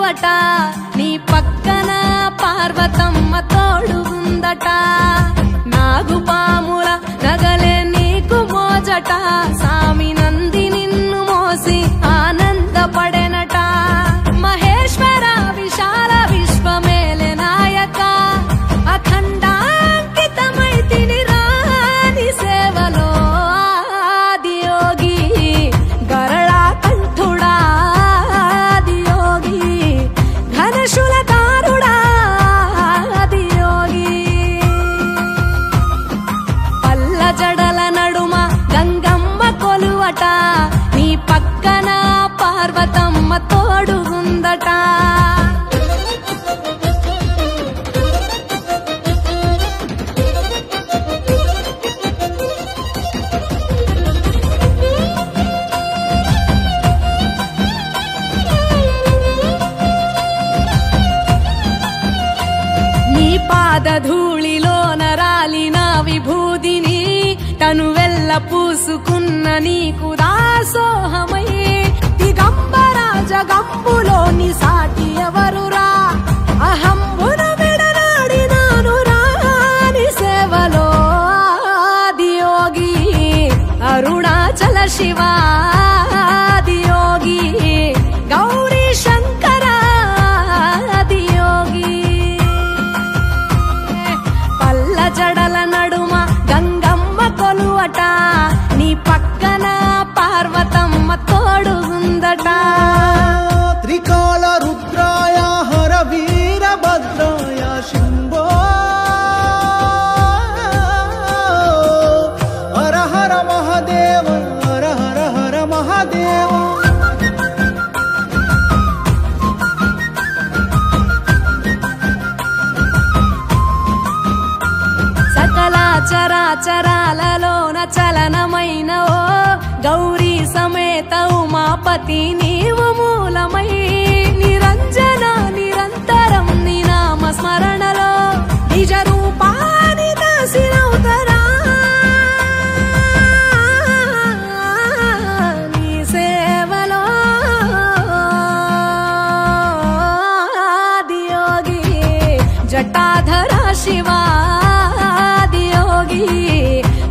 కొలువట నీ పక్కన పార్వతమ్మ తోడుగుందట నాగుపాముల నగలే నీకు మోజట సామి నంది నిన్ను మోసి ఆనందపడెనట మహేశ్వర విశాల విశ్వమేలే నాయక అఖండాంకితమైతిని రాని సేవలో ఆదియోగి గరళా కంఠుడా ఆదియోగి ఘనశూలధారుడా ఆదియోగి పల్ల జడల నడుమ గంగమ్మ కొలువట నీ పక్కన పార్వతమ్మ తోడుగుందట నీ పాదధూళిలోన రాలిన విభూదిని తనువెల్ల పూసుకున్న నీకు దాసోహమై దిగంబర జగంబులోని సాటి ఎవరురా అహంబున విడనాడినాను రాని సేవలో ఆదియోగి అరుణాచల శివ ఆదియోగి గౌరీ శంకర ఆదియోగి పల్ల జడల నడుమ గంగమ్మ కొలువట నీ పక్కన పార్వతమ్మ తోడుగుందట త్రికాల రుద్రాయ హర వీరభద్రాయ శంభో హర హర మహాదేవ హర హర హర మహాదేవ సకల చరాచరాలలోన చలనమైన ఓ గౌరీ సమేత ఉమాపతి నీవు మూలమై నిరంజన నిరంతరం నీ నామ స్మరణలో నిజ రూపాని దాసినవుతరా నీ సేవలో ఆదియోగి జటాధర శివ ఆదియోగి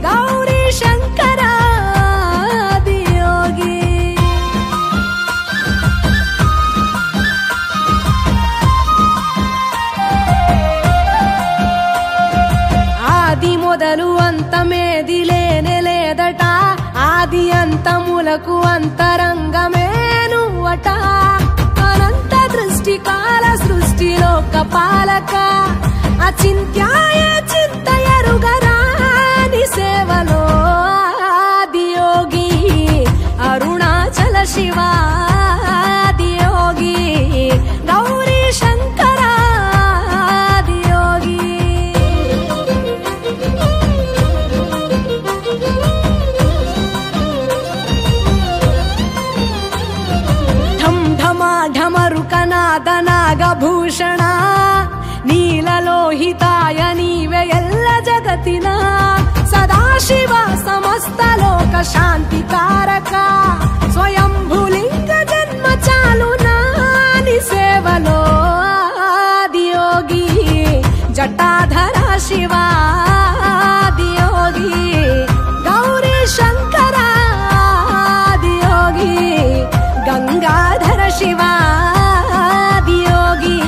గౌరీ శంకర ఆదియోగి ఆది మొదలు అంతమేది లేనే లేదట ఆది అంతములకు అంతరంగమే నువ్వట అనంత దృష్టి కాల సృష్టిలోక పాలక అచింత్యాయ చింత ఎరుగరాని సేవలో ఆదియోగి అరుణాచల శివ ఆదియోగి గౌరీ శంకర ఆదియోగి ఢం ఢమా ఢమరుకనాద నాగభూషణ నీలలోహితాయ నీవే ఎల్ల జగతిన సదాశివ సమస్త లోక శాంతి కారక స్వయంభులింగ జన్మ చాలు నాని సేవలో ఆదియోగి జటాధర శివ ఆదియోగి గౌరీ శంకర ఆదియోగి గంగాధర శివ ఆదియోగి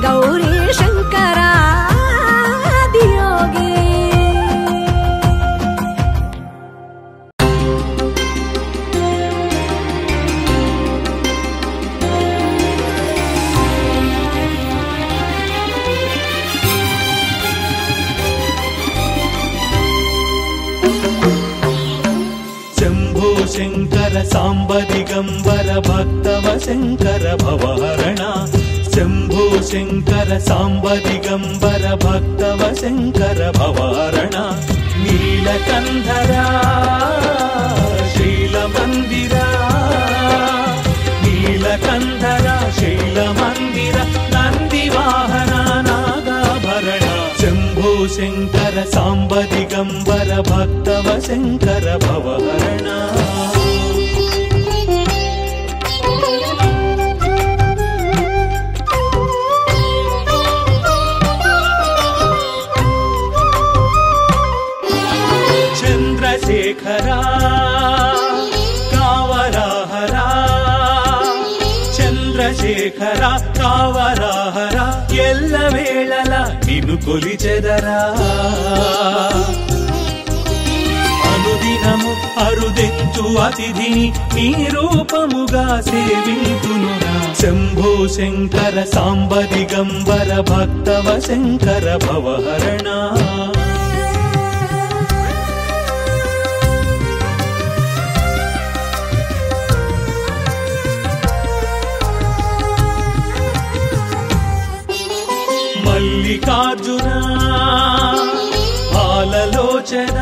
గౌరీ శంకర ఆదియోగి शंभो शंकर सांब दिगंबर भक्तव शंकर भवहरण शंभो शंकर सांब दिगंबर भक्तव शंकर भवहरण नीलकंधरा शैलमंदिरा नीलकंधरा शैलमंदिर नंदिवाहन नागाभरण शंभो शंकर सांब दिगंबर भक्तव शंकर भवहरण శేఖరా కావరాహరా చంద్రశేఖర కావరాహరా ఎల్లవేళల నిన్ను కొలిచెదరా అనుదినము అరుదెత్తు అతిథిని నీ రూపముగా సేవింతునురా శంభో శంకర సాంబ దిగంబర భక్తవ శంకర భవహరణ మల్లికార్జున పాలలోచన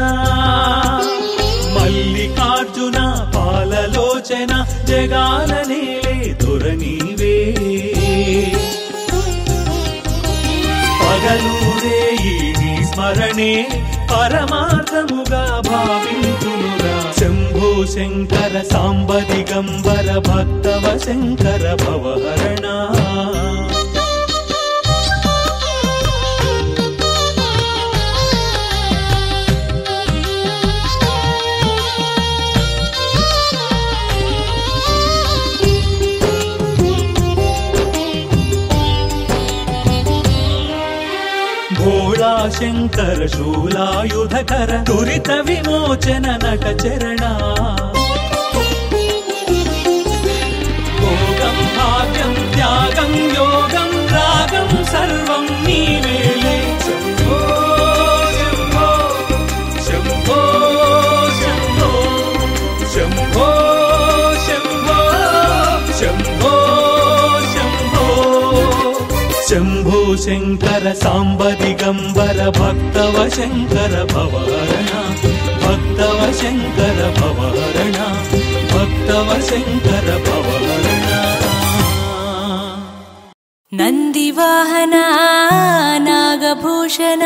మల్లికార్జున పాలలోచన జగాల నేలే దొరనీవే పగలూరే నీ స్మరణే పరమార్థముగా భావింతునురా శంభో శంకర సాంబ దిగంబర భక్తవ శంకర భవహరణ భోళా శంకర శూలాయుధకర దురిత విమోచన నట చరణ భోగం భాగ్యం త్యాగం యోగం రాగం సర్వం నీవేలే శంభో శంభో శంభో శంభో శంభో శంభో శంభో శంభో శంభో శంకర సాంబ దిగంబర భక్తవ శంకర భవహరణ భక్తవ శంకర భవహరణ భక్తవ శంకర భవహరణ నందివాహన నాగభూషణ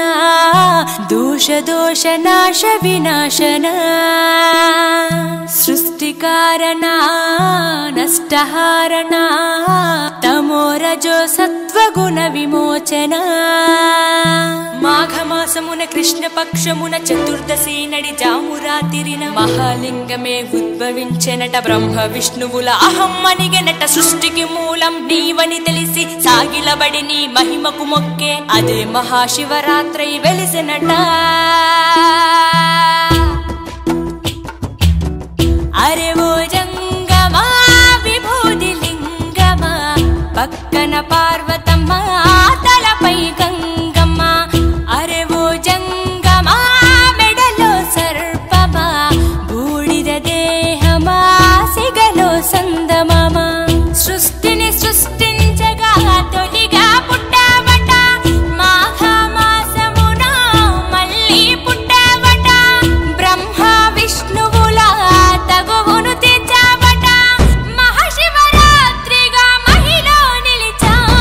దోష దోష నాశ వినాశన సృష్టికారణ నష్టహారణ తమోరజో సత్వగుణ విమోచన మాఘమాసమున కృష్ణపక్షమున చతుర్దశి నడి జామురాతిరిన మహాలింగమే ఉద్భవించెనట బ్రహ్మ విష్ణువుల అహం అనిగెనట సృష్టికి మూలం నీవని తెలిసి సాగిలబడి నీ మహిమకు మొక్కే అదే మహాశివరాత్రి వెలిసెనట అరే ఓ జంగమా విభూది లింగమా పక్కన పార్వతమ్మ తలపై గంగమ్మ అరే ఓ జంగమా మెడలో సర్పమా బూడిద దేహమా సిగలో సందమమా సృష్టిని సృష్టించగా తొలిగా పుట్టావట మాఘమాసమున మళ్ళీ పుట్టావట బ్రహ్మ విష్ణువుల తగువును తెచ్చావట మహాశివరాత్రిగా మహిలో నిలిచావట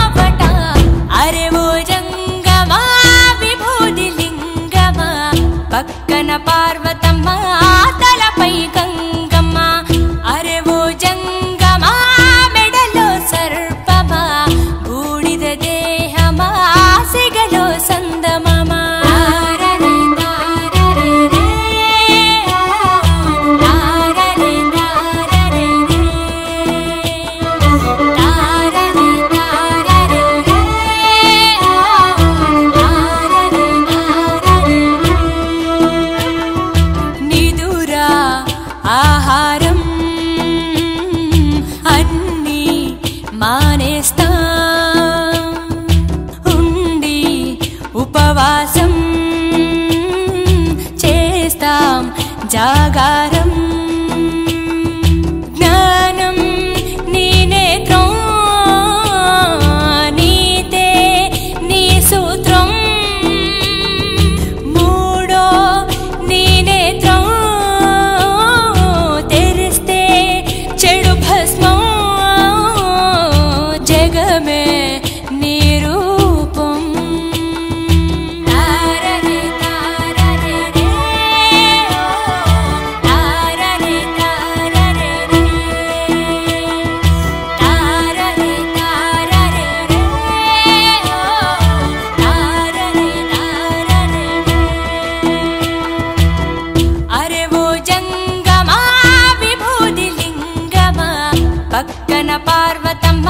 పక్కన పార్వతమ్మ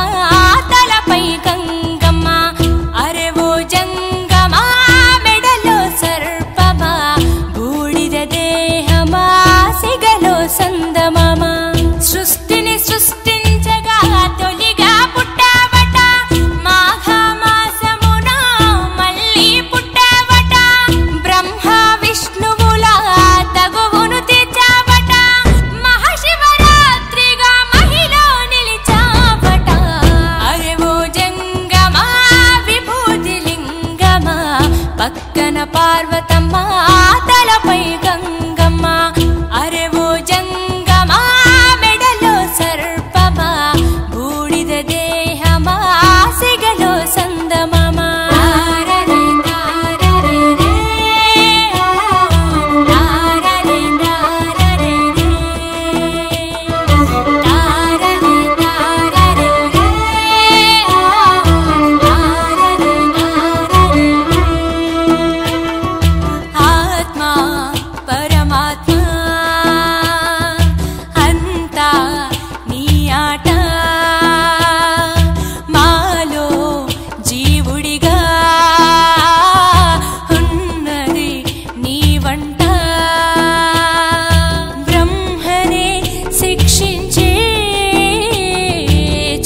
తలపై గంగమ్మ అరెవో జంగమా మెడలో సర్పమా బూడిద దేహమా సిగలో సందమామ సృష్టిని సృష్టించగా తొలిగా పుట్టావట మాఘమాసమున మళ్ళీ పుట్టావట బ్రహ్మ విష్ణువుల తగువును తీర్చావట మహాశివరాత్రిగా మహిలో నిలిచావట అరెవో జంగమా విభూతి లింగమా పక్కన పార్వతమ్మ తలపై గంగమ్మ అరెవో జంగమా మెడలో సర్పమా బూడిద దేహమా సిగలో సందమామ తారరే తారరే రే తారరే తారరే రే తారరే తారరే రే తారరే తారరే ఆత్మ పరమాత్మ అంతా నీ ఆట మాలో జీవుడిగా ఉన్నది నీ వంట బ్రహ్మనే శిక్షించే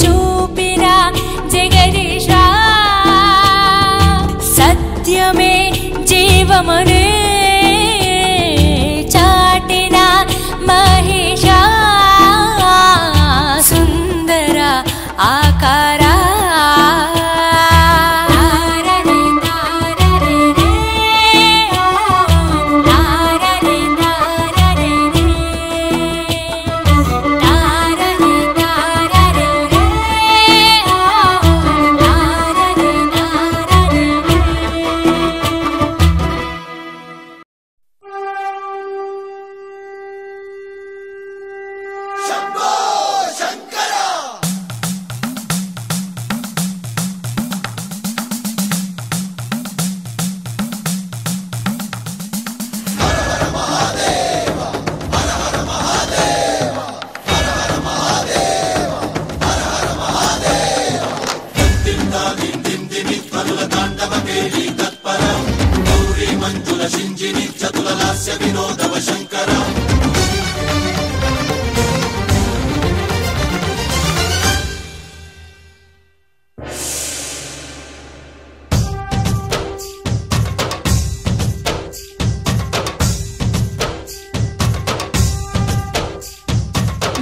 చూపిరా జగదీశ సత్యమే జీవమనే చాటిన మహేశ సుందర ఆకారా తారరే తారరే రే తారరే తారరే రే తారరే తారరే రే తారరే తారరే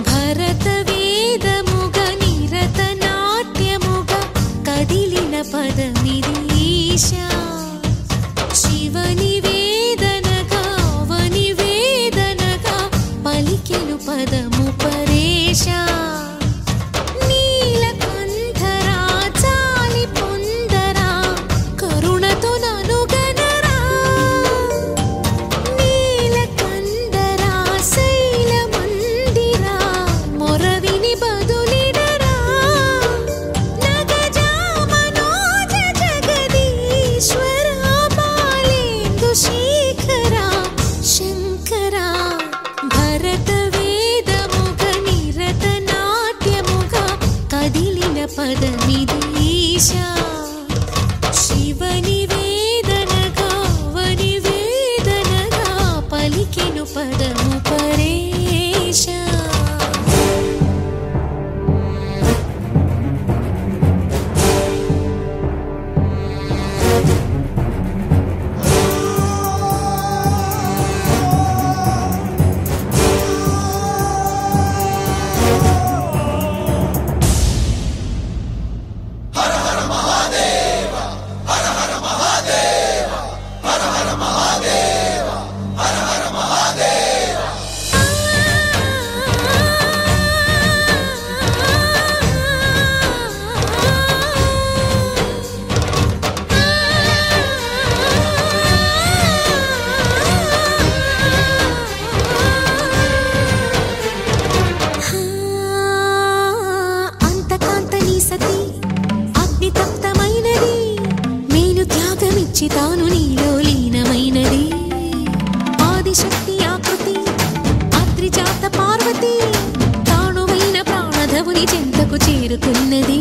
భరత వేదముగ నిరత నాట్యముగ కదిలిన పదమిది ఈశా శివ నివేదనగా వనివేదనగా పలికెను పదము పరేశా నీలకంఠరా చాలి పొందరా కరుణతో ననుగనరా నీలకంఠరా శైల మందిరా మొరవిని బదులిడరా నగజా మనోజ జగదీశ్వరా బాలేందు శేఖరా శంకరా భరత వేదముగ నిరత నాట్యముగ కదిలిన పదమిది ఈశా శివ నివేదనగా వనివేదనగా పలికెను పదము పరేశా హర హర మహా చేరుకున్నది.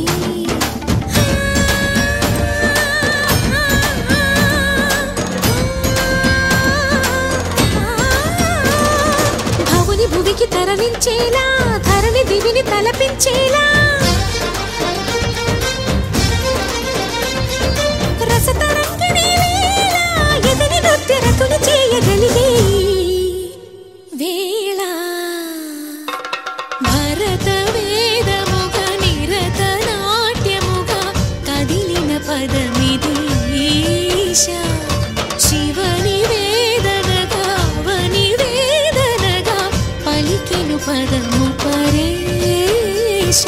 భవుని భువికి తరలించేలా, ధరణి దివిని తలపించేలా, రసతరంగిణి వేళ ఎదిని నృత్యరతులు చేయగలిగే వేళ. భరత వేదముగ నిరత నాట్యముగా కదిలిన పదమిది ఈశ. శివని వేదనగా అవని వేదనగా పలికెను పదము పరేశ.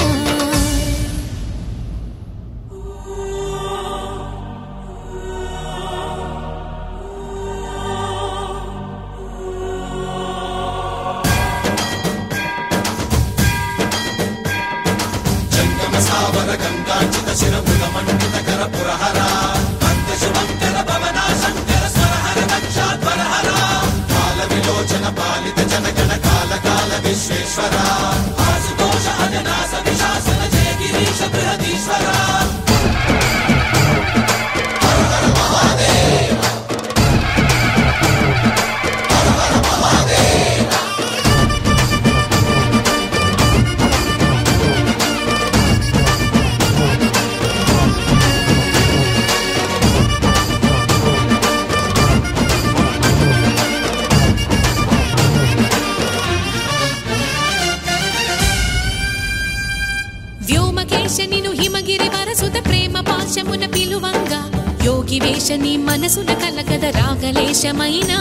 వ్యోమకేశనిను హిమగిరి వరసుద ప్రేమ పాశమున పిలువంగా, యోగి వేషని మనసున కలకద రాగలేశమైన,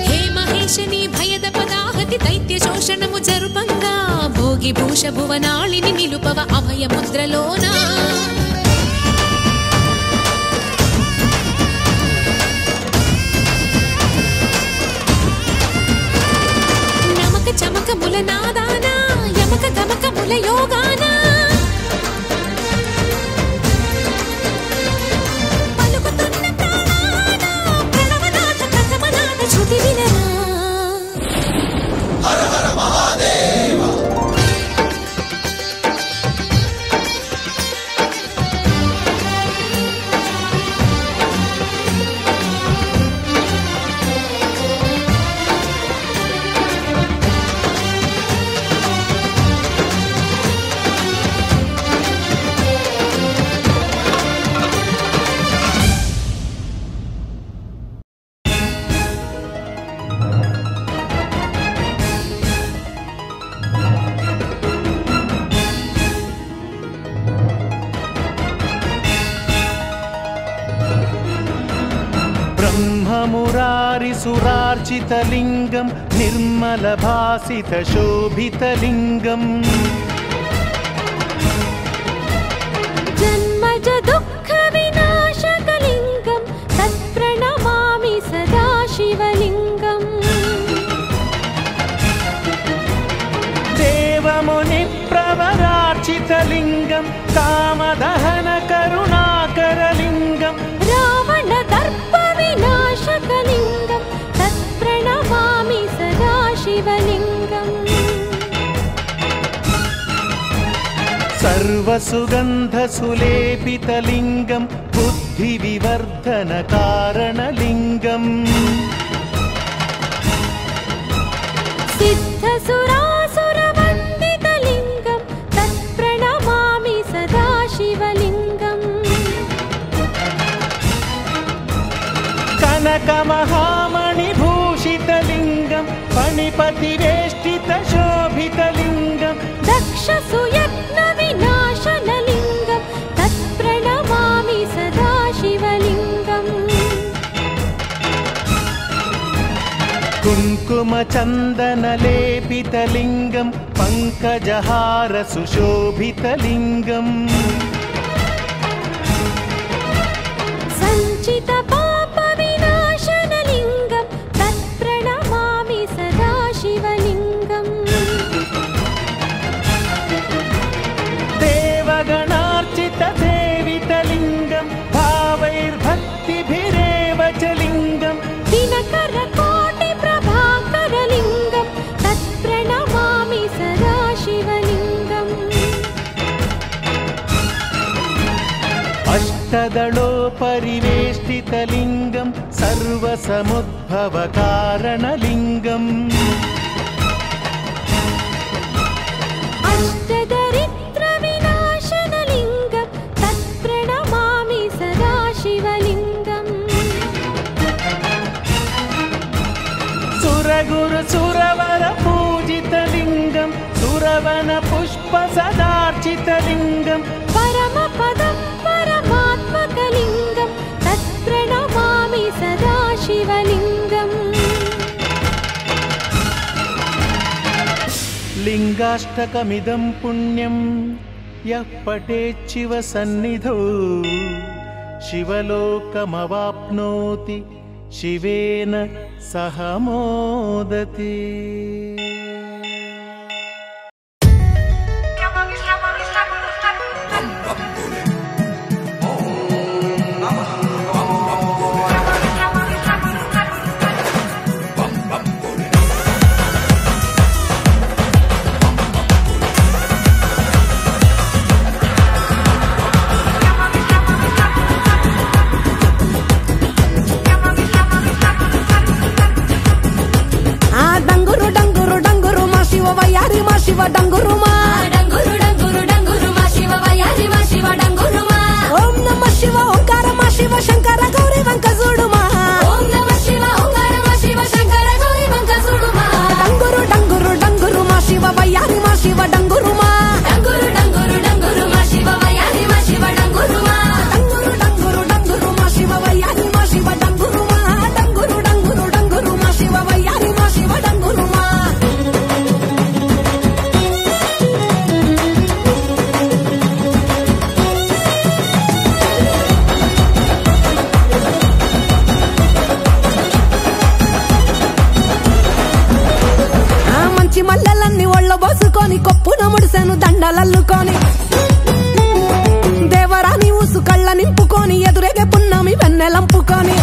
హే మహేశని భయద పదాహతి దైత్య శోషణము జరుపంగా, భోగి భూష భువనాళిని నిలుపవ అభయ ముద్రలోన. నమక చమకముల నాదాన, యమక గమకముల యోగాన, పలుకుతున్న ప్రాణాన ప్రణవనాథ ప్రథమనాథ శృతి వినరా. హర హర మహాదేవ. ब्रह्ममुरारिसुरार्चितलिङ्गं निर्मलभासितशोभितलिङ्गम् जन्मज दुःखविनाशकलिङ्गं तत्प्रणमामि सदा शिवलिङ्गम्. देवमुनिप्रवरार्चितलिङ्गं कामदहनकरुणाकरलिङ्गं रावणदर्पविनाशकलिङ्गं तत्प्रणमामि सदा शिवलिङ्गम्. सर्वसुगन्धसुलेपितलिङ्गं बुद्धिविवर्धनकारणलिङ्गम् सिद्धसुरासुरवन्दितलिङ्गं तत्प्रणमामि सदा शिवलिङ्गम्. कनकमहामणिभूषितलिङ्गं फणिपतिवेष्टितशोभितलिङ्गं दक्षसुयत्नविनाशनलिङ्गं तत्प्रणमामि सदा शिवलिङ्गम्. कुङ्कुमचन्दनलेपितलिङ्गं पङ्कजहारसुशोभितलिङ्गम् सञ्चितपापविनाशनलिङ्गं तत्प्रणमामि सदा शिवलिङ्गम्. देवगणार्चितसेवितलिङ्गं भावैर्भक्तिभिरेव च लिङ्गं दिनकरकोटिप्रभाकरलिङ्गं तत्प्रणमामि सदा शिवलिङ्गम्. अष्टदलो परिवेष्टितलिङ्गं सर्वसमुद्भवकारणलिङ्गम् अष्टदरिद्रविनाशनलिङ्गं तत्प्रणमामि सदा शिवलिङ्गम् सुरगुरु सुरवर पूजितलिङ्गं सुरवन पुष्प सदार्चितलिङ्गं परमपदं परमात्मकलिङ्गं तत्प्रणमामि सदा शिवलिङ्गम् लिङ्गाष्टकमिदं पुण्यं यः पठेच्छिव सन्निधौ शिवलोकमवाप्नोति शिवेन सह मोदते। शिव डंगुरु मा डंगुरु डंगुरु डंगुरु मा शिव वयारी मा शिव डंगुरु मा ओम नमः शिव ओंकार मा शिव शंकर गौरी वंकजुडु मा ओम नमः शिव ओंकार मा शिव शंकर गौरी वंकजुडु मा डंगुरु डंगुरु डंगुरु मा शिव वयारी मा शिव डंगुरु मा डंगुरु डंगुरु डंगुरु मा शिव वयारी मा शिव डंगुरु मा डंगुरु डंगुरु डंगुरु मा शिव वयारी मा शिव डंगुरु मा डंगुरु डंगुरु डंगुरु मा शिव वयारी मा शिव डंगुरु मा మల్లెలన్నీ ఒళ్ళ బోసుకొని కొప్పున ముడిసెను దండలల్లుకొని దేవరాని ఊసు కళ్ళ నింపుకొని ఎదురేగే పున్నమి వెన్నెలంపుకొని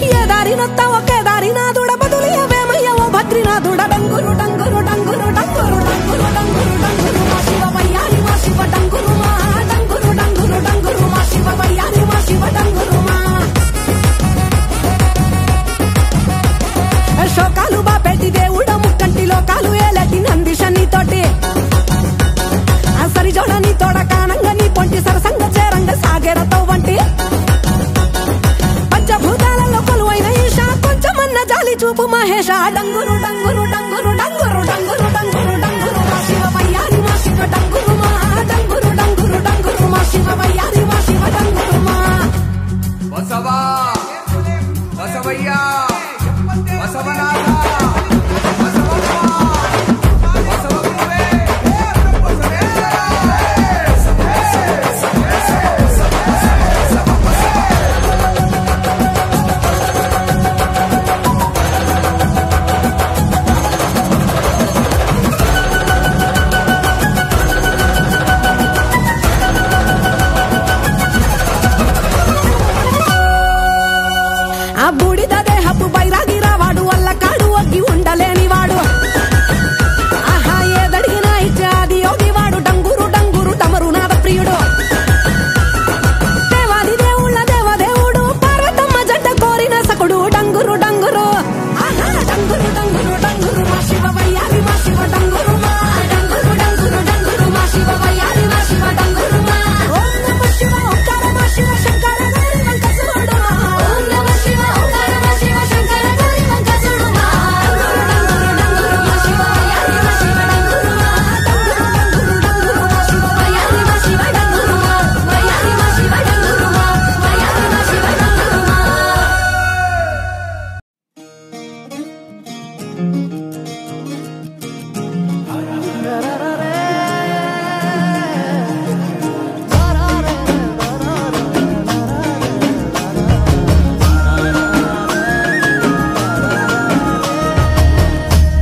ఏ దారినొత్తా ఒకే దారినాథుడ బదులియవేమయ్య ఓ భద్రినాథుడ డంగురు డంగురు డంగురు డంగురు డంగురు డంగురు డంగురు మా శివ వయ్యారి మా శివ డంగురు మా డంగురు డంగురు డంగురు మా శివ వయ్యారి మా శివ డంగురు మా శోకాలు బాపెట్టి దేవుడ ముక్కంటి లోకాలు ఏలటి నందిషని తోటి సరి జోడని తోడ కానంగని పొంటి సరసంగ చేరంగ సాగేరతో వంటి పంచభూతాలలో కొలువైన ఈశ కొంచెమన్న జాలి చూపు మహేష డంగురు డంగురు డంగురు డంగురు డంగురు డంగురు డంగురు మా శివ వయ్యారి మా శివ డంగురు మా డంగురు డంగురు డంగురు మా శివ వయ్యారి మా శివ డంగురు మా బసవా బసవయ్యా బసవనాథ ఆ బూడిద దేహపు బైరాగి రావాడు వల్ల కాడు ఒగ్గి ఉండలేని వాడు ఆహా ఏదడిగినా ఇచ్చే ఆది యోగి వాడు డంగురు డంగురు తమరునాథ ప్రియుడు దేవాది దేవుళ్ళ దేవదేవుడు పార్వతమ్మ జంట కోరిన సకుడు డంగురు డంగురు ఆహా డంగురు డంగురు డంగురు మా శివ వయ్యారి మా శివ డంగురు మా డంగురు డంగురు డంగురు మా శివ వయ్యారి మా శివ డంగురు మా ఓం నమః శివ ఓంకార మా శివ శంకర గౌరీ వంకసుడు మా ఓం నమః శివ ఓంకార మా శివ శంకర గౌరీ వంకసుడు మా డంగురు డంగురు డంగురు మా శివ వయ్యారి మా శివ డంగురు మా డంగురు డంగురు డంగురు మా శివ వయ్యారి మా శివ డంగురు మా వయ్యారి మా శివ డంగురు మా వయ్యారి మా శివ డంగురు మా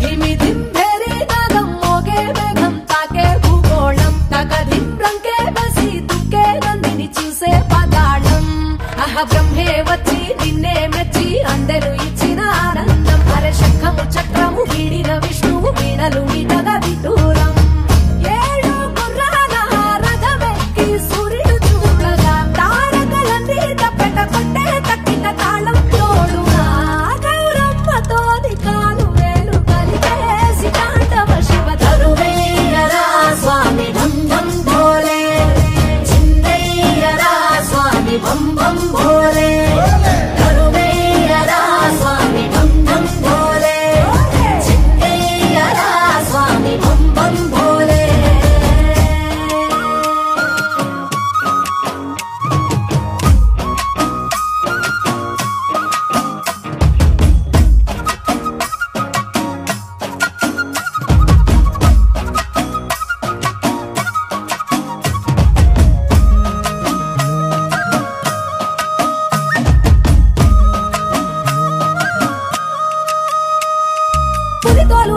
ధిమి ధిం భేరి నాదం మోగే మేఘం తాకే భూగోళం తగధిం రంకే బసి దుఃఖే నందిని చూసే పదాళం అహ బ్రహ్మే వచ్చి నిన్నే మెచ్చి అందెలు ఇచ్చిన ఆనందం అరే శంఖము చక్రము వీడిన విష్ణువు వీణలు మీటగా విదూరం ఏడు గుర్రాల రథమెక్కి సూర్యుడు చూడగా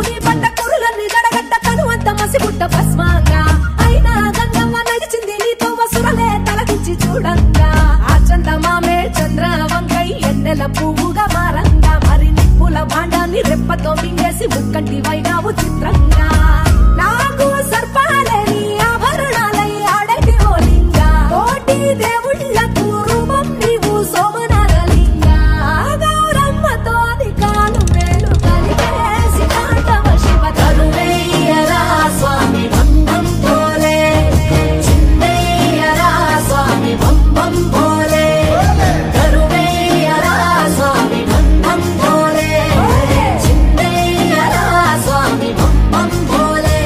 నీ పట్ట కురులన్నీ జడగట్ట తనువంత మసిగుడ్డ భస్మంగా అయినా గంగమ్మ నడిచింది నీతో వసురలే తలకించి చూడంగా ఆ చందమామే చంద్రవంకై ఎన్నెల పువ్వుగా మారంగా మరి నిప్పుల భాండాన్ని రెప్పతో మింగేసి ముక్కంటి వైనావు చిత్రంగా నాకు సర్పాలే నీ ఆభరణాలై ఆడటి ఓలింగా కోటి దేవుళ్ళకు రూపం నీవు సోమనారలింగా గౌరమ్మతో కాలు మేలు కలిగేసి కాంతవ శివ తరువేయరా స్వామి బంధం పోలే చిందయ్యరా స్వామి బంధం పోలే తరువేయరా స్వామి బంధం పోలే చిందయ్యరా స్వామి బంధం పోలే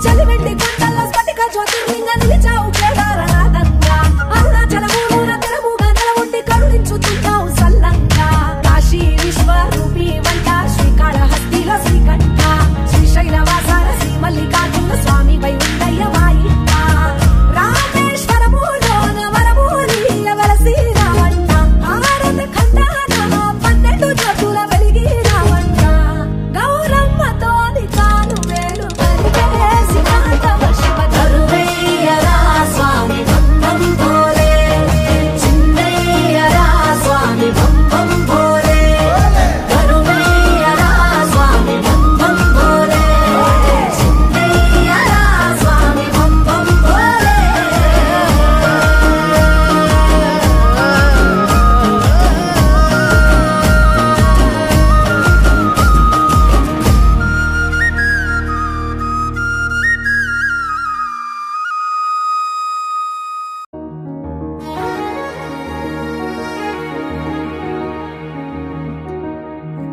చలివెండి కొండల్లో స్ఫటిక జ్యోతిర్లింగ నిలిచావు కేదారనాథంగా అరుణాచలమున తెరముగా నెలవుండి కరుణించుతున్నావు సల్లంగా కాశీ విశ్వరూపి వంట శ్రీకాళహస్తిలో శ్రీకంఠ శ్రీశైలవాసాల శ్రీమల్లికార్జున స్వామి వై ఉండయ్య వాయిట్ట రామేశ్వరములోన వరమూలియ వెలసిరావంట భారత ఖండాన 12 జ్యోతుల వెలిగిరావంట గౌరమ్మతో కాలు వేలు కలిగేసి కాంతవ శివ తరువేయరా స్వామి బంధం పోలే చిందయ్యరా స్వామి బంధం పోలే తరువేయరా స్వామి బంధం పోలే చిందయ్యరా స్వామి బంధం పోలే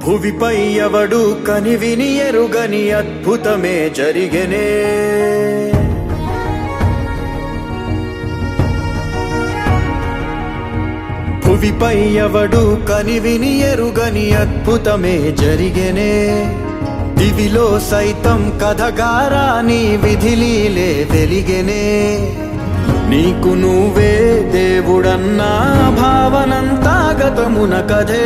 భువిపై ఎవడు కనివిని ఎరుగని అద్భుతమే జరిగెనే భువిపై ఎవడు కనివిని ఎరుగని అద్భుతమే జరిగెనే దివిలో సైతం కథగారా నీ విధిలీలే వెలిగెనే నీకు నువ్వే దేవుడన్నా భావనంతా గతమున కథే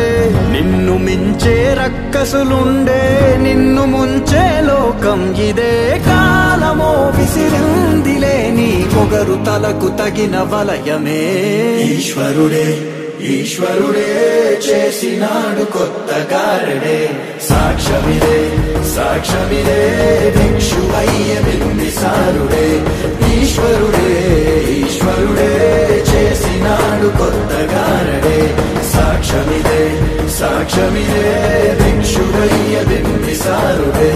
నిన్ను మించే రక్కసులుండే నిన్ను ముంచే లోకం ఇదే కాలమో విసిరిందిలే నీ పొగరు తలకు తగిన వలయమే ఈశ్వరుడే ఈశ్వరుడే చేసినాడు కొత్త గారడే సాక్ష్యమిదే సాక్ష్యమిదే భిక్షువయ్య బింబిసారుడే ఈశ్వరుడే ఈశ్వరుడే చేసినాడు కొత్త గారడే సాక్ష్యమిదే సాక్ష్యమిదే భిక్షువయ్య బింబిసారుడే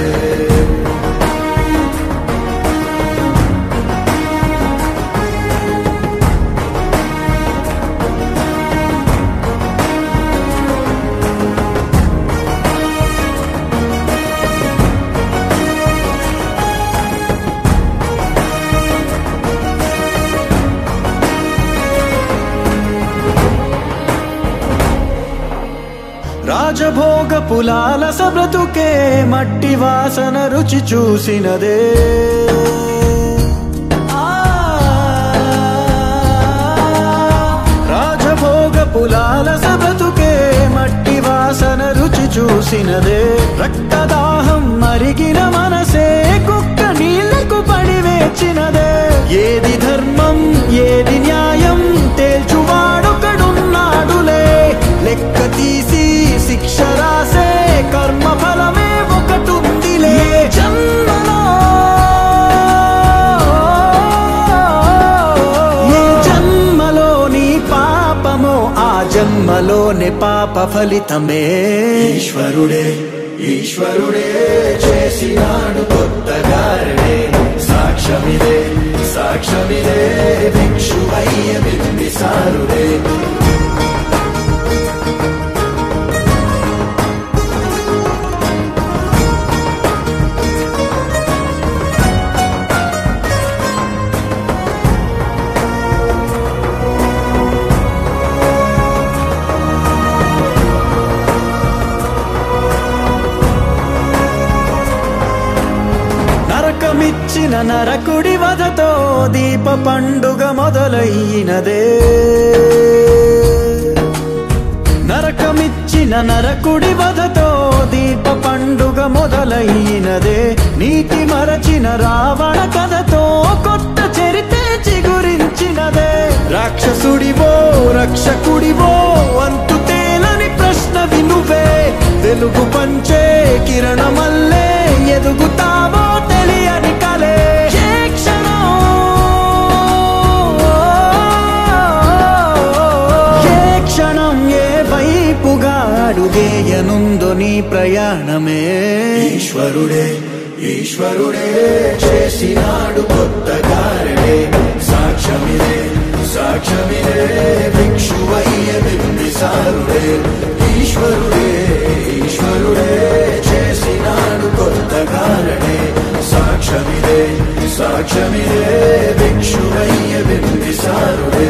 రాజభోగ పులాల సబ్రతుకే మట్టి వాసన రుచి చూసినదే రాజభోగ పులాల సబ్రతుకే మట్టి వాసన రుచి చూసినదే రక్తదాహం మరిగిన మనసే కుక్క నీళ్లకు పడి వేచినదే ఏది ధర్మం ఏది న్యాయం తేల్చువాడొకడున్నాడులే లెక్క తీసి శిక్ష రాసే కర్మ ఫలమే ఒకటుందిలే జన్మలో ఏ జన్మలోని పాపమో ఆ జన్మలోని పాప ఫలితమే ఈశ్వరుడే ఈశ్వరుడే చేసినాడు కొత్త గారడే సాక్ష్యమిదే సాక్ష్యమిదే భిక్షువయ్య బింబిసారుడే మరచిన నరకుడి వధతో దీప పండుగ మొదలయ్యినదే నరకమిచ్చిన నరకుడి వధతో దీప పండుగ మొదలయ్యినదే నీతి మరచిన రావణ కథతో కొత్త చరితే చిగురించినదే రాక్షసుడివో రక్షకుడివో అంతు తేలని ప్రశ్న వినువే వెలుగు పంచే కిరణమల్లే ఎదుగుతావో తెలియని కలే ఏ క్షణం ఏ వైపుగా అడుగేయనుందో నీ ప్రయాణమే ఈశ్వరుడే ఈశ్వరుడే చేసినాడు కొత్త గారడే సాక్ష్యమిదే సాక్ష్యమిదే భిక్షువయ్య బింబిసారుడే ఈశ్వరుడే ఈశ్వరుడే చేసినాడు కొత్త గారడే సాక్ష్యమిదే సాక్ష్యమిదే భిక్షువయ్య బింబిసారుడే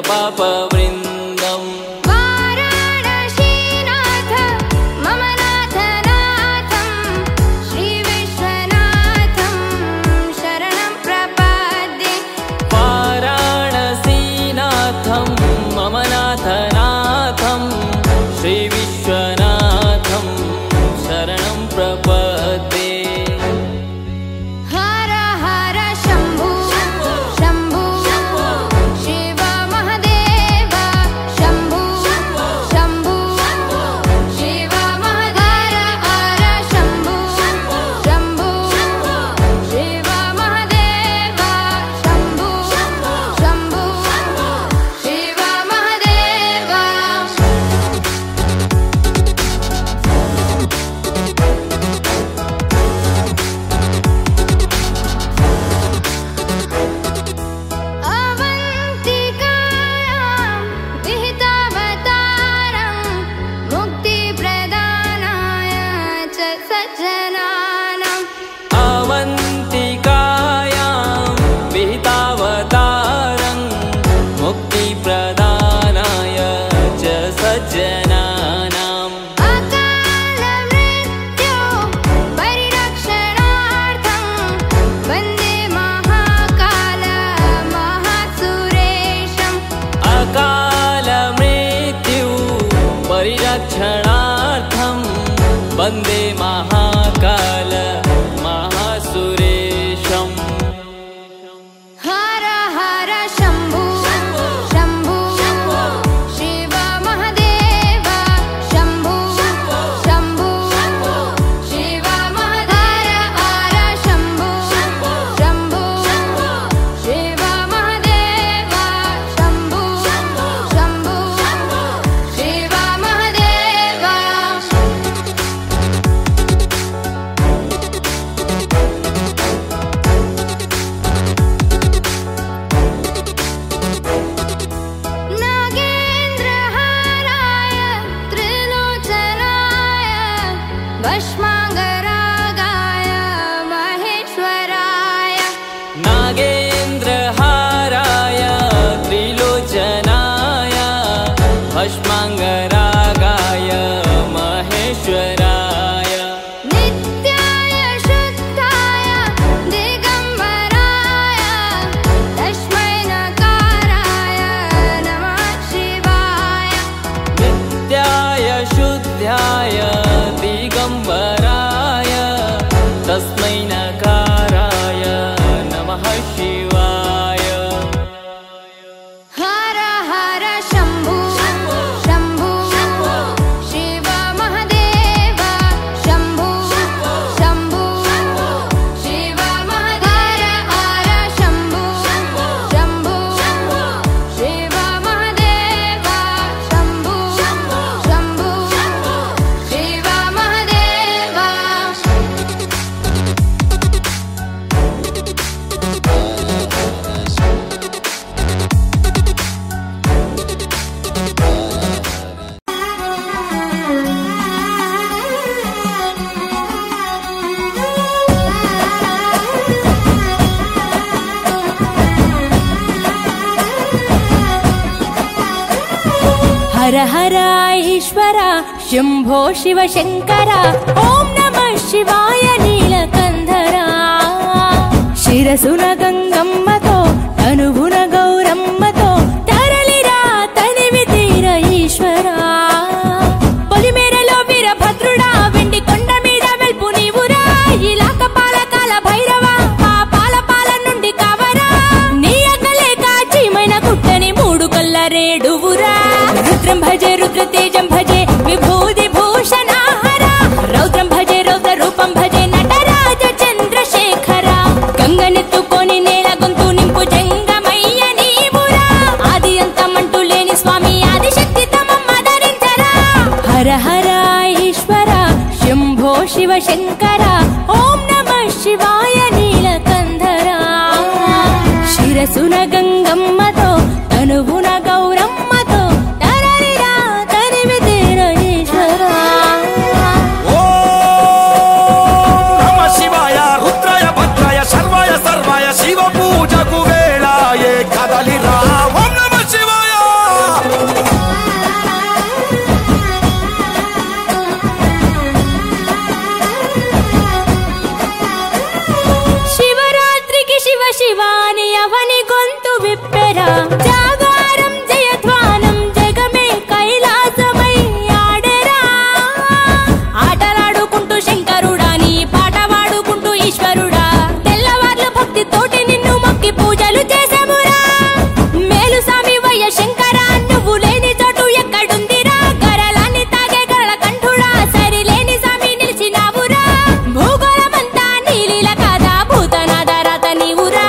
पापवृन्दं वाराणसीनाथ मम नाथनाथं श्रीविश्वनाथं शरणं प्रपद्ये वाराणसीनाथं मम नाथनाथं श्रीविश्वनाथं शरणं प्रपद्ये शम्भो वन्दे महाकाल महासुरेशम् हर हर शम्भु शम्भु शिव महादेव शम्भु शम्भु शिव महादेव हर शम्भु शम्भु शिव महादेव शम्भु शम्भु शिव महादेव नागेन्द्रहाराय त्रिलोचनाय भस्माङ्गरागाय महेश्वराय नागेन्द्रहाराय त्रिलोचनाय भस्माङ्गरागाय महेश्वराय नित्याय शुद्धाय दिगम्बराय तस्मै नकाराय नमः शिवाय नित्याय शुद्धाय दिगम्बराय तस्मै नकाराय नमः शिवाय हर हर शम्भु शम्भु शिव महादेव शम्भु शम्भु शिव महादेव हर शम्भु शम्भु शिव महादेव शम्भु शम्भु शिव महादेव हर हर ईश्वर शंभो शिव शंकर ओम नमः शिवाय नीलकंधरा शिरसुन गंगम्मतो तनुगुण गौरम्मतो तरलिरा तनिवि तीर ईश्वरा పొలిమేరలో వీరభద్రుడా వెండి కొండ మీద వెల్పు నీవురా ఇలాక పాలకాల భైరవ పాపాల పాల నుండి కావరా నీ అక్కలే కాచిమైన కుట్టని మూడు కల్ల రేడువురా रुद्रं भजे रुद्र तेजं भजे विभूति भूषणाहरा रौद्रं भजे रौद्र रूपं भजे नटराज चंद्रशेखर गंगनेत्तुकोनि नेల గొంతు నింపు జంగమయ్య నీవురా ఆది అంతమంటూ లేని స్వామి ఆదిశక్తి తమమ్మ ధరించరా హర హర ఈశ్వర శంభో శివ శంకర ఓం నమః శివాయ నీలకంధరా శిరసున గంగమ్మతో తనువున గౌరమ్మతో తరలిరా తనివి తీర ఈశ్వరా నమ శివాయ రుద్రాయ భద్రాయ సర్వాయ సర్వాయ శివ పూజకు వేళాయే కదలిరా ఓం నమ శివాయ శివరాత్రికి శివ శివాని అవని గొంతు విప్పెరా జాగారం జయధ్వానం జగమే కైలాసమై ఆడెరా ఆటలాడుకుంటూ శంకరుడా నీ పాట వాడుకుంటూ ఈశ్వరుడా తెల్లవార్లు భక్తితోటి నిన్ను మొక్కి పూజలు చేసామురా మేలు స్వామి వయ్య శంకర నువ్వు లేని చోటు ఎక్కడుందిరా గరలాన్ని తాగే గరళ కంఠుడా సరిలేని స్వామి నిలిచినావురా భూగోళమంతా నీలీల కాదా భూతనాద రాత నీవురా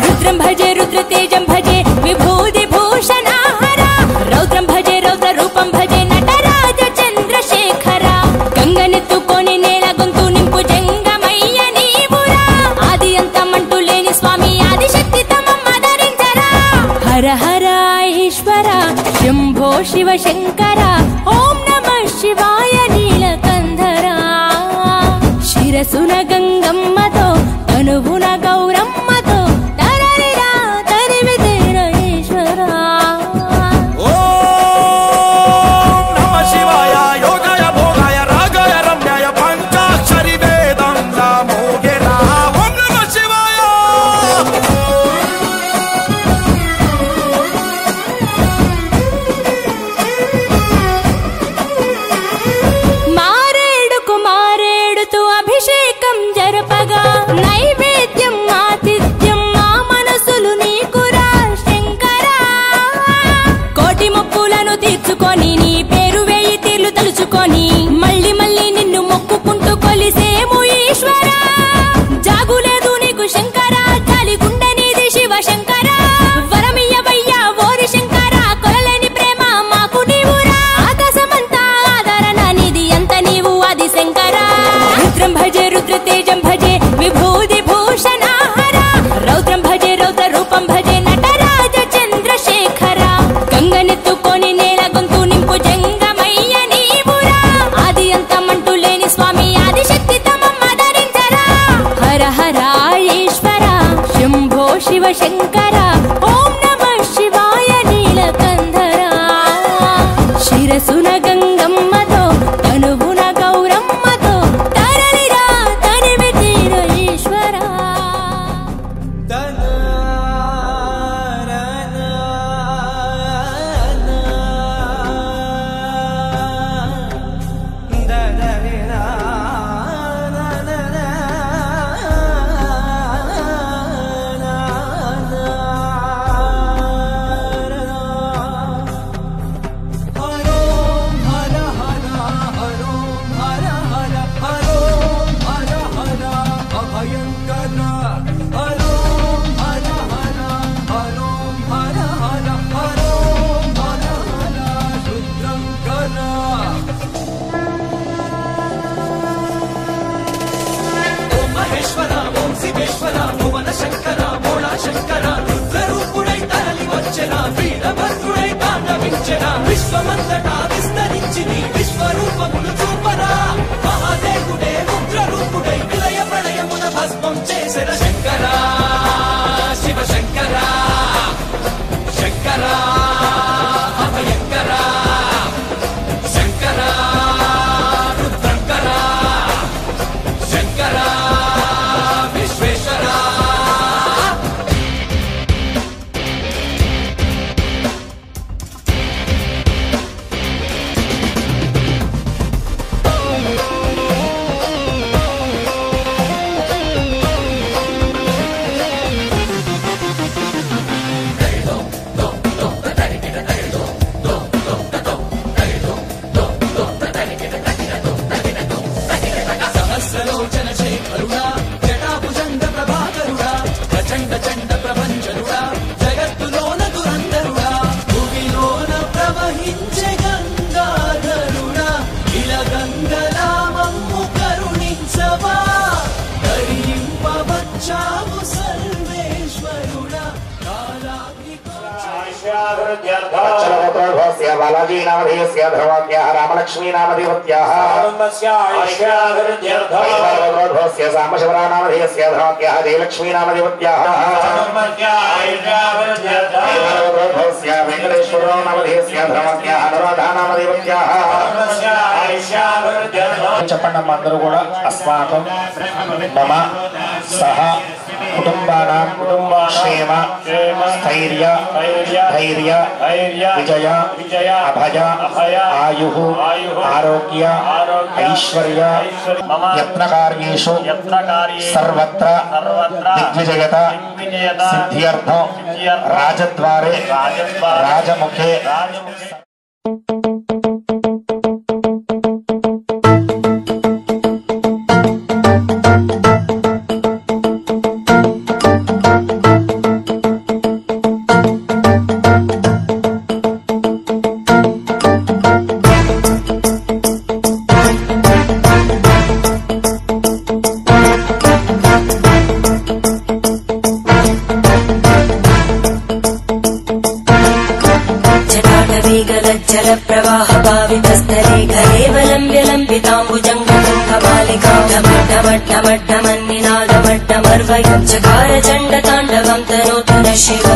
రుద్రం భజే రుద్ర తేజం భజే విభూతి భూషణాహర రౌద్రం భజే రౌద్ర రూపం భజే నటరాజ చంద్రశేఖర గంగనెత్తుకోని నేల గొంతు నింపు జంగమయ్య నీవురా ఆది అంతమంటూ లేని స్వామి ఆదిశక్తి తమమ్మ ధరించరా హర హర ఈశ్వర శంభో శివ శంకర ఓం నమః శివాయ నీలకంధరా శిరసున గంగమ్మతో తనువున గౌరమ్మతో తరలిరా తనివి తీర ఈశ్వరా ఓం నమ శివాయ యోగాయ భోగాయ రాగాయ రమ్యాయ పంచాక్షరి వేదంగా మోగెరా ఓం నమ శివాయ తలుచుకొని మళ్ళీ మళ్ళీ నిన్ను మొక్కుకుంటూ కొలిసేము ఈశ్వర. జాగులేదు నీకు శంకర, జాలి గుండె నీది శివ శంకర. వరమియ్యవయ్యా ఓరి శంకర, కొలలేని ప్రేమ మాకు నీవురా. ఆకాశమంతా ఆదరణ నీది, అంత నీవు ఆది శంకర. రుద్రం భజే రుద్ర తేజం భజే విభూది భూషణ హర. రౌద్రం భజే రౌద్ర రూపం భజే నటరాజ చంద్రశేఖర. గంగనెత్తుకొని నేల గొంతు నింపు జంగమయ్య నీవురా. ఆది అంతమంటూ లేని స్వామి ఆదిశక్తి తమమ్మ ధరించరా. హర హర ఈశ్వర శంభో శివ శంకర. ఓం నమః శివాయ నీలకంధర. శిరసున గంగమ్మతో తనువున గౌరమ్మతో తరలిరా తనివి తీర ఈశ్వర. మహేశ్వర ఓం శివేశ్వర భువన శంకర భోళా శంకర. రుద్రరూపుడై తరలి వచ్చెనా, వీరభద్రుడై తాండవించెనా. విశ్వమంతటా విస్తరించి నీ విశ్వరూపములు చూపరా. మహాదేవుడే రుద్రరూపుడై విలయ ప్రళయమున భస్మం చేసెన. శంకర శివ శంకర శంకర అభయంకర శంకర రుద్రంకర శంకర విశ్వేశ్వర. సహస్రలోచన శేఖరుడా జటాభుజంగ ప్రభాకరుడా. ప్రచండ చండ ప్రభంజనుడా జగత్తులోన దురంధరుడా. భూమిలోన ప్రవహించే గంగాధరుడా. ఇలా గంగలామమ్ము కరుణించవా. కరింపవచ్చావు సర్వేశ్వరుడా. బాలాజీ నామధేయస్య ధర్మాఖ్యాః రామలక్ష్మీ నామదేవత్యాః సాంబశివరా నామధేయస్య ధర్మాఖ్యాః జయలక్ష్మీ నామదేవత్యాః వెంకటేశ్వరో నామధేయస్య ధర్మాఖ్యాః అనురాధా నామదేవత్యాః. చెప్పండి అమ్మ అందరూ కూడా. అస్మాకం మమ సహ కుటుంబానాం క్షేమ స్థైర్య ధైర్య విజయ అభయ ఆయు ఆరోగ్య ఐశ్వర్య యత్నకార్యేషు సర్వత్ర దిగ్విజయత సిద్ధ్యర్థం రాజద్వారే రాజముఖే. प्रवाहपावितस्तरे घरेवलम्ब्यलम्बिताम्बुजङ्गमन्निनादमट्टमर्वयं चकार चण्डताण्डवं तनोतु न शिव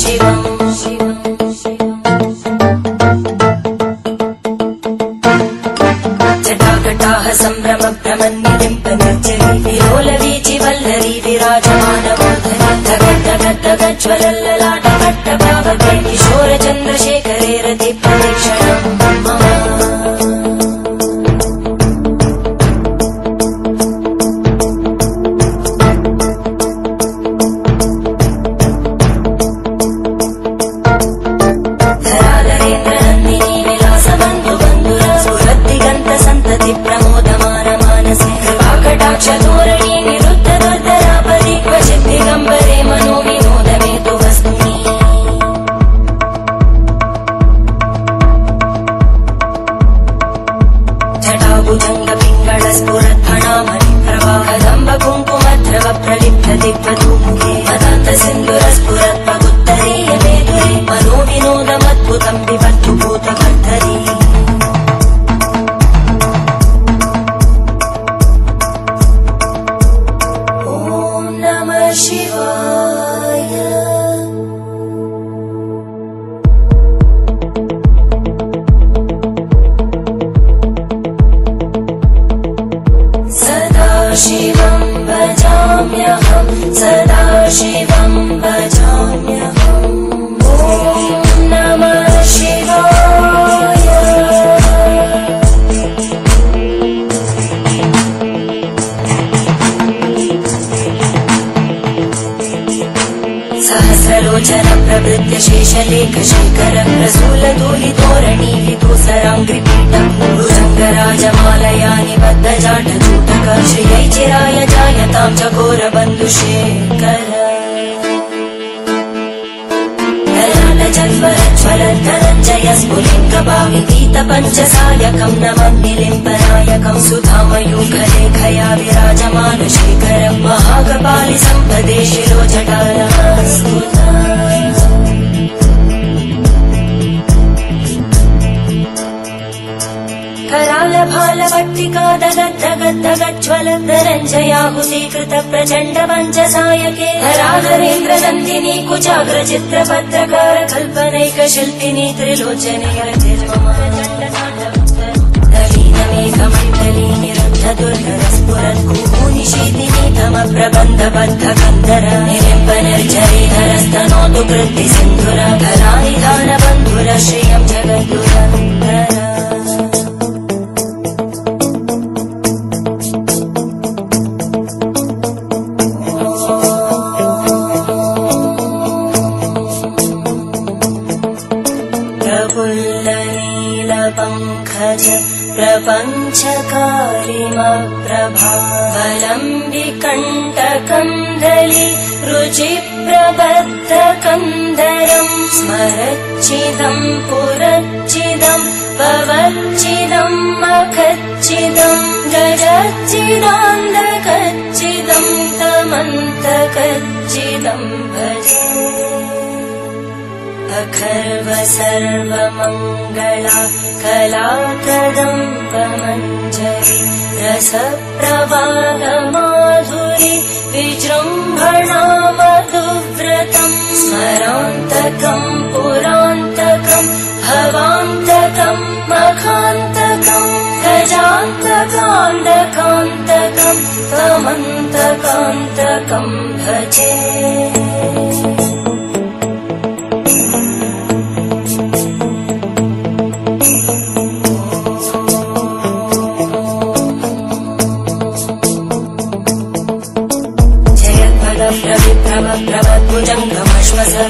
शिवम्. जटाकटाः सम्भ्रमभ्रमन्निलिम्पनिर्जरी विलोलवीचि वल्लरी विराजमानमूर्धनि धगद्धगद्धगज्ज्वलल्ललाटकट्टभावके किशोरचन्द्रशेखरे रतिप्रदक्षिणम् मम. धराधरेन्द्रनन्दिनी विलासबन्धुबन्धुरा सुहृद्दिगन्ध सहस्रलोचन प्रवृत्य शेषलेख शेखर प्रसूलधूलितोरणी विदूसराङ्घ्रिपीठ भुजङ्गराजमालया निबद्ध जाटचूटक श्रियै चिराय जायतां चकोरबन्धुशेखर ज्वलद्धनञ्जय स्फुलिङ्गभाविगीत पञ्चसायकं नमन्निलिम्पनायकं सुधामयूखलेखया विराजमानशेखरं महागपालि सम्पदे शिरोजटालस्तुता करालभालवट्टिका दगद्धगद्धगज्ज्वलद्धरञ्जयाहुतीकृत प्रचण्ड पञ्चसायके हराधरेन्द्रनन्दिनी कुचाग्रचित्रपत्रकार कल्पनैकशिल्पिनी त्रिलोचने नवीनमेघमण्डली निरुद्धदुर्धरस्फुरत्कुनिशीतिनी तमप्रबन्धबद्धकन्धर निलिम्बनिर्झरीधरस्तनोतु कृत्तिसिन्धुर कलानिधानबन्धुर श्रियं जगद्दुरन्धर प्रपञ्चकारिमप्रभावलम्बिकण्टकन्दली रुचिप्रबद्धकन्दरं स्मरच्चिदं पुरच्चिदं भवच्चिदं मखच्चिदं गजच्चिदान्धकच्चिदं तमन्तकच्चिदं भजे अखर्व सर्वमङ्गला कलाकदम्बमञ्जरी रसप्रवाहमाधुरी विजृम्भणा मधुव्रतं स्मरान्तकं पुरान्तकं भवान्तकं मखान्तकं गजान्तकान्तकान्तकं तमन्तकान्तकं भजे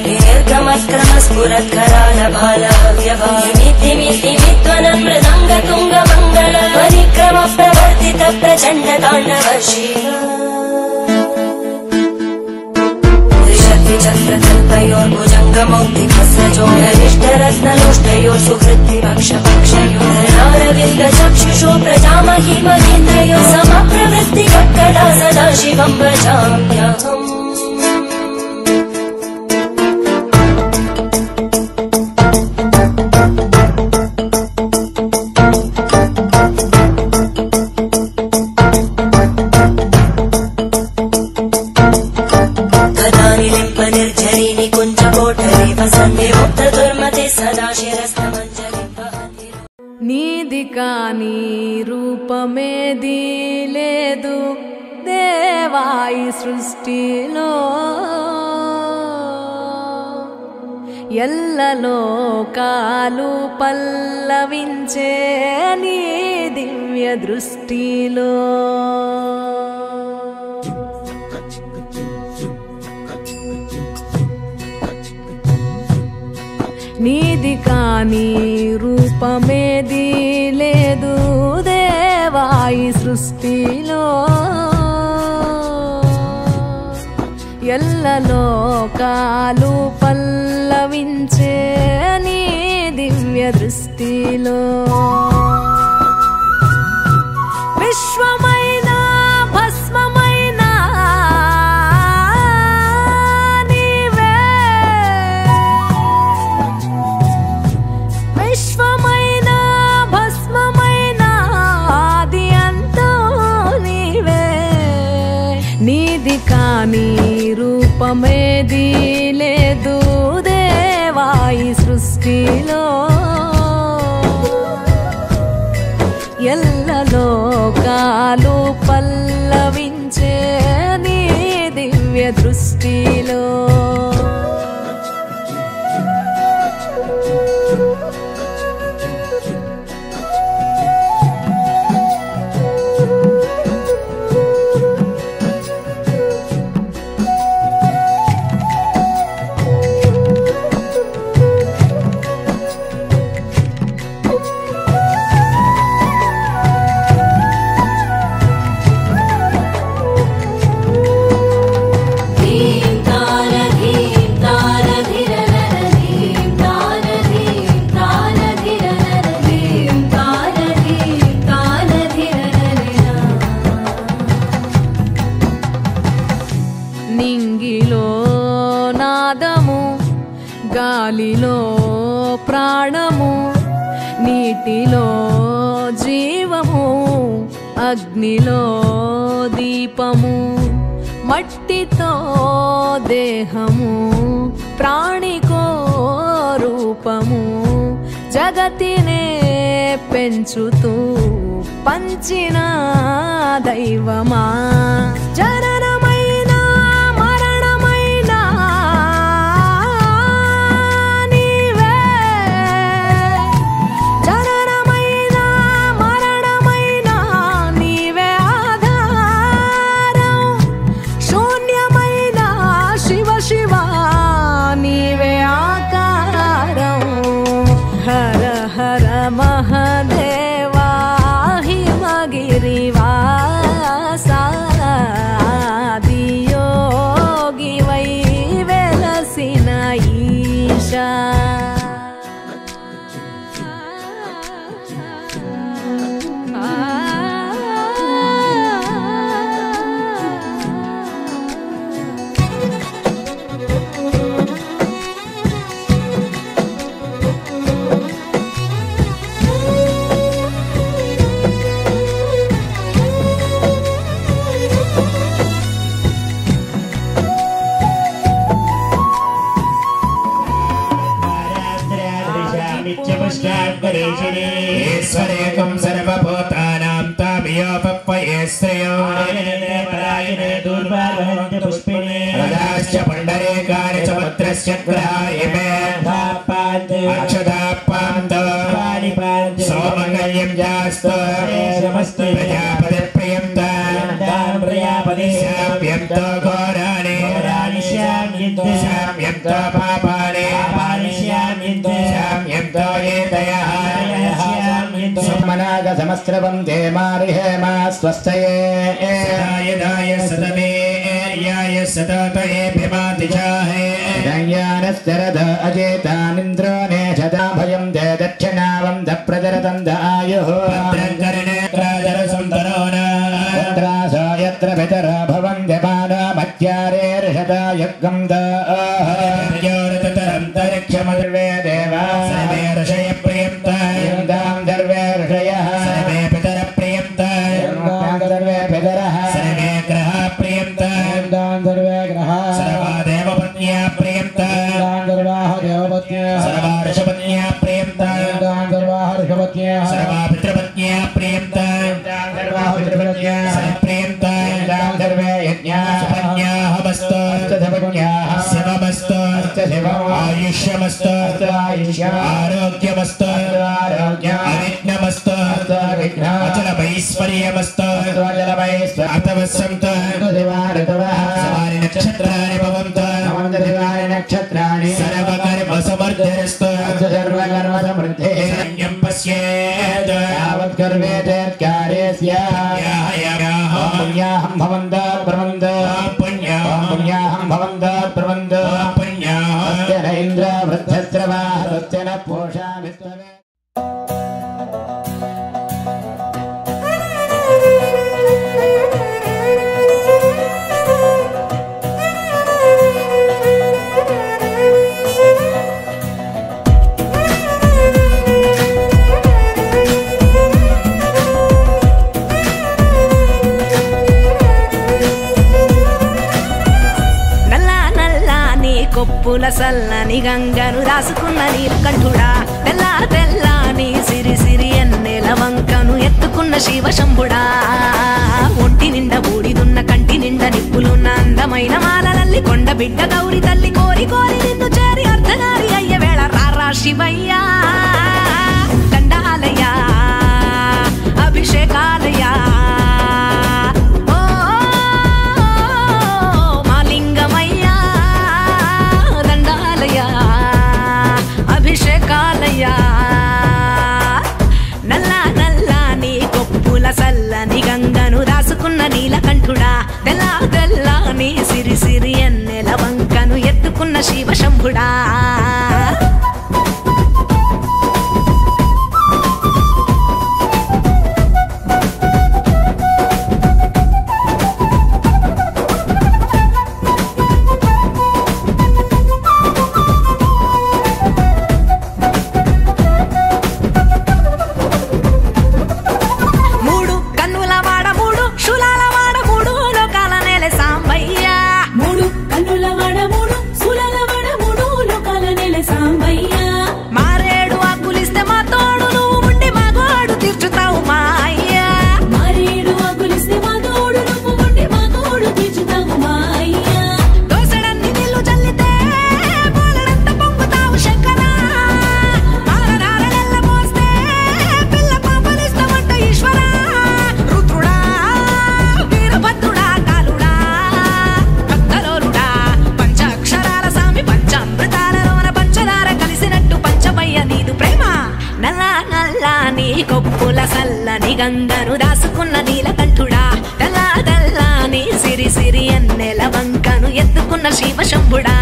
दीर्घमक्रमस्फुरत्करालभालव्यवामित्वनं मृदङ्गतुङ्गमङ्गल परिक्रम प्रवर्तित प्रचण्ड ताण्डवर्षि त्रिशक्तिचक्रकल्पयोर्भुजङ्गमौक्तिकस्रजोगरिष्ठरत्नलोष्टयोः सुहृद्विपक्षपक्षयोरविन्दचक्षुषो प्रजामहिमगीतयोः समप्रवृत्तिकक्कला सदा शिवं भजाम्यहम् నీది కాని రూపమేది లేదు దేవాయి సృష్టిలో ఎల్లలోకాలు పల్లవించే నీ దివ్య దృష్టిలో నీది కాని రూపమేది లేదు దేవాయి సృష్టిలో ఎల్లలోకాలు పల్లవించే నీ దివ్య దృష్టిలో విశ్వమైన భస్మమైన నీవే విశ్వమైన భస్మమైన ఆది అంతో నీవే నీది కాని రూపమేది లేదు దేవాయి సృష్టిలో ఎల్లలోకాలు పల్లవించే నీ దివ్య దృష్టిలో గాలిలో ప్రాణము, నీటిలో జీవము, అగ్నిలో దీపము, మట్టితో దేహము, ప్రాణికో రూపము, జగతినే పెంచుతూ పంచిన దైవమా. జననమైన మరణమైన నీవే, జననమైన మరణమైన నీవే ఆధారం, శూన్యమైన శివ శివ నీవే ఆకారం. హర హర మహదేవా హిమగిరివాసా, ఆదియోగి వై వెలసిన ఈశా. ఈశ్వరేకం సర్వభూతానాం తామియోపప్పయేశ్రయో రథాశ్చ పుండరీకాని చ పుత్రస్య గ్రహాయిమే అక్షదాపాంతో సోమంగళ్యం జాస్తో ప్రజాపతిప్రియం శామ్యంతో ఘోరాణి శామ్యంతో పాపాని శామ్యంతో ఏతయః సుమనాగ సమస్త్రవం దేమారిహేమ స్వస్థయే యదాయ సతమే యాయ సతతయేభిమాతిచాహే దయ్యానశ్చరద అజేతానింద్రో నేషదా భయం దే దక్షిణావం ద ప్రజరతం ద ఆయుః భద్రంకర్ణే రాజరసంతరోణ భద్రాస యత్ర పితర భవంద్యమానా మధ్యారేర్షదా యజ్ఞం దాః యోరతరంతరిక్షమదిర్వే దేవా సర్వే ఋషయ ప్రియంత యందాం సర్వే ఋషయః సర్వే పితర ప్రియంత యందాం సర్వే పితరః సర్వే గ్రహా ప్రియంత యందాం సర్వే గ్రహాః సర్వా దేవపత్న్యా ప్రియంత యందాం సర్వాః దేవపత్న్యః సర్వా ఋషపత్న్యా ప్రియంత యందాం సర్వాః ఋషపత్న్యః సర్వా పితృపత్న్యా ప్రియంత యందాం సర్వాః పితృపత్న్యః ప్రియంత యందాం సర్వే యజ్ఞాః పత్న్యాః మస్తు సర్వజ్ఞాః శివమస్తు శివం ఆయుష్యమస్తు ఆయుష్యం ఆరోగ్యమస్తు ఆరోగ్యం అవిఘ్నమస్తు అవిఘ్నం అచలమైశ్వర్యమస్తు అతవస్సంతు సవారి నక్షత్రాణి భవంతు సవారి నక్షత్రాణి సర్వకర్మ సమర్థరస్తు సర్వకర్మ సమృద్ధే సంయం పశ్యేత్ యావత్ కర్మేతేర్కార్యస్య పుణ్యాహం భవంత ప్రవంత పుణ్యాహం భవంత ప్రవంత పుణ్యాహస్య న ఇంద్ర వృద్ధస్రవాః తస్య న పూషా విశ్వవే. కొప్పుల సల్లని గంగను రాసుకున్న నీలకంఠుడా, తెల్ల తెల్లని సిరి సిరి ఎన్నెల వంకను ఎత్తుకున్న శివ శంభుడా, ఒంటి నిండా బూడిదున్న కంటి నిండా నిప్పులున్న అందమైన మాలలల్లి కొండ బిడ్డ గౌరి తల్లి కోరి కోరి నిన్ను చేరి అర్ధనారి అయ్య వేళ రారా శివయ్యా. దండాలయ్యా అభిషేకాలయ్యా అభిషేకాలయ్యా. నల్ల నల్లని కొప్పుల సల్లని గంగను రాసుకున్న నీలకంఠుడా, తెల్ల తెల్లని సిరి సిరి ఎన్నెల వంకను ఎత్తుకున్న శివ శంభుడా. చల్లని గంగను దాసుకున్న నీలకంఠుడా తెల్లా తెల్లాని సిరి సిరి ఎన్నెల వంకను ఎత్తుకున్న శివశంభుడా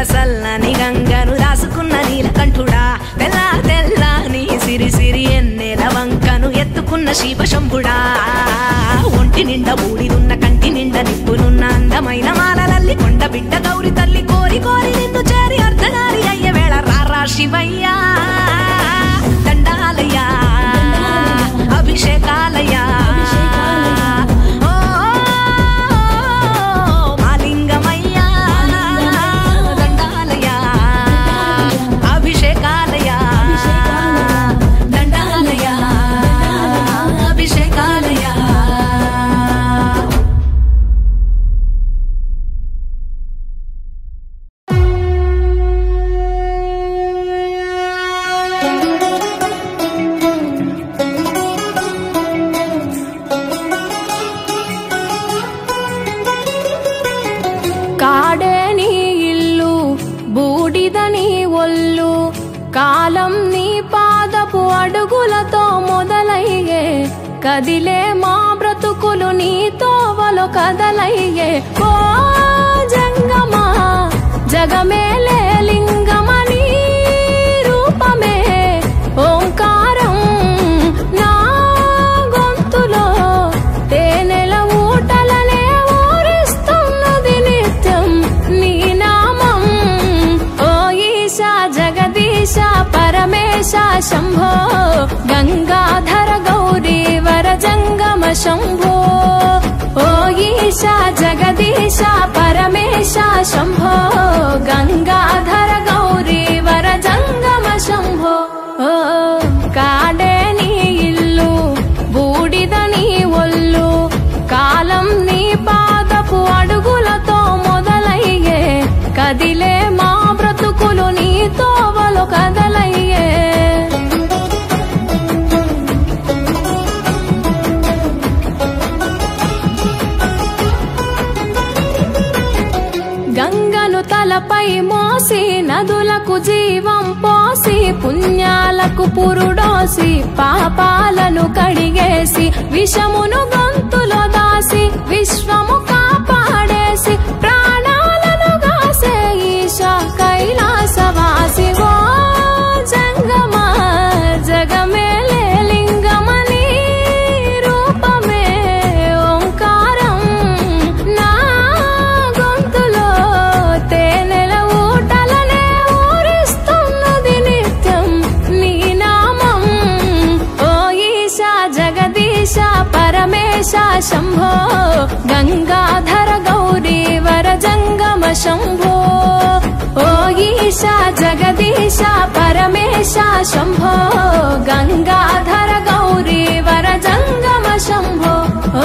సల్లని గంగను రాసుకున్న నీలకంఠుడా తెల్లా తెల్లాని సిరి సిరి ఎన్నెల వంకను ఎత్తుకున్న శివశంభుడా ఒంటి నిండా బూడిదున్న కంటి నిండా నిప్పులున్న అందమైన మాలలల్లి కొండ బిడ్డ గౌరి తల్లి కోరి కోరి నిన్ను చేరి అర్ధనారి అయ్యే వేళ రారా శివయ్యా దండాలయ్యా అభిషేకాలయ్యా కాలం నీ పాదపు అడుగులతో మొదలయ్యే కదిలే మా బ్రతుకులు నీ తోవలో కదలయ్యే ఓ జంగమా జగమేలే లింగమని రూపమే ఓంకారం నా గొంతులో తేనెల ఊటలనే ఊరిస్తున్నది నిత్యం నీ నామం ఓ ఈశా జగదీశ పరమేశ శంభో గంగాధర గౌరీ వర జంగమ శంభో ఓ ఈశా జగదీశ పరమేశ శంభో గంగాధర గౌరీ వర జంగమ శంభో ఓ కాడే నీ ఇల్లు బూడిద నీ ఒళ్ళు కాలం నీ పాదపు అడుగులతో మొదలయ్యే కదిలే మా బ్రతుకులు నీ తోవలో కదలయ్యే గంగను తలపై మోసి నదులకు జీవం పోసి పుణ్యాలకు పురుడోసి పాపాలను కడిగేసి విషమును గొంతులో దాసి విశ్వము కాపాడేసి ప్రాణాలను గాసే ఈశా కైలాసవాసి ఓ జంగమా జగమేలే లింగమని రూపమే ఓంకారం నా గొంతులో తేనెల ఊటలనే ఊరిస్తున్నది నిత్యం నీ నామం ఓ ఈశా జగదీశ పరమేశ శంభో గంగాధర గౌరీ వర జంగమ శంభో ఓ ఈశా జగదీశ పరమేశ శంభో గంగాధర గౌరీ వర జంగమ శంభో ఓ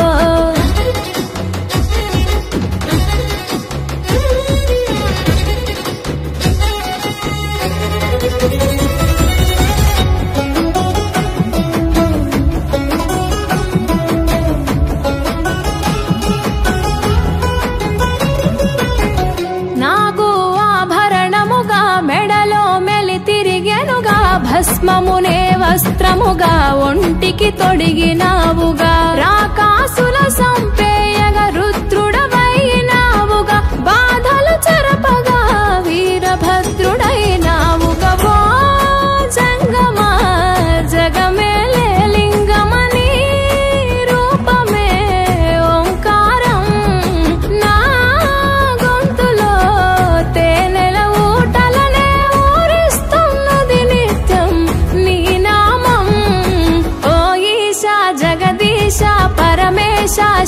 నాగు ఆభరణముగా మెడలో మెలి తిరిగెనుగా భస్మమునే వస్త్రముగా ఒంటికి తొడిగినావుగా రాకాసుల సంపేయగా రుద్రుడవైనావుగా బాధలు చెరపగా వీరభద్రుడైనావుగా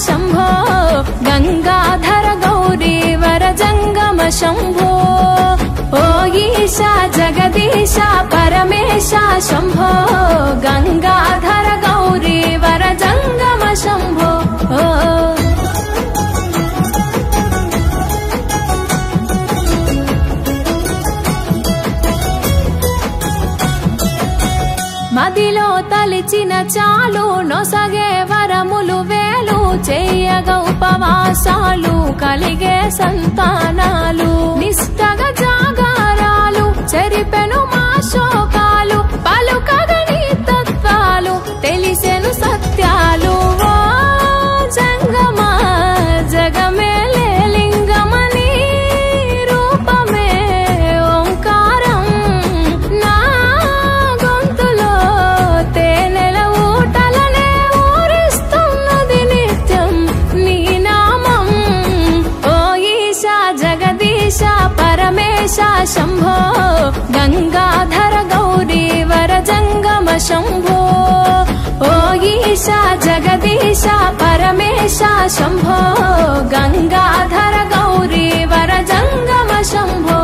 शम्भो गंगाधर गौरी वर जंगम शम्भो ओ ईशा जगदीशा परमेशा शम्भो गंगाधर गौरी वर जंगम शम्भो మదిలో తలిచిన చాలు నొసగే వరములు వేలు చేయగా ఉపవాసాలు కలిగే సంతానాలు నిష్టగా జాగారాలు చెరిపెను మా శోకాలు పలుకగని తత్వాలు తెలిసెను సత్యాలు ఓ జంగమా జగమేలే లింగమని రూపమే ఓంకారం నా గొంతులో తేనెల ఊటలనే ఊరిస్తున్నది నిత్యం నీ నామం ఓ ఈశా జగదీశ పరమేశ శంభో గంగాధర గౌరీ వర జంగమ శంభో ఓ ఈశా జగదీశ పరమేశ శంభో గంగాధర గౌరీ వర జంగమ శంభో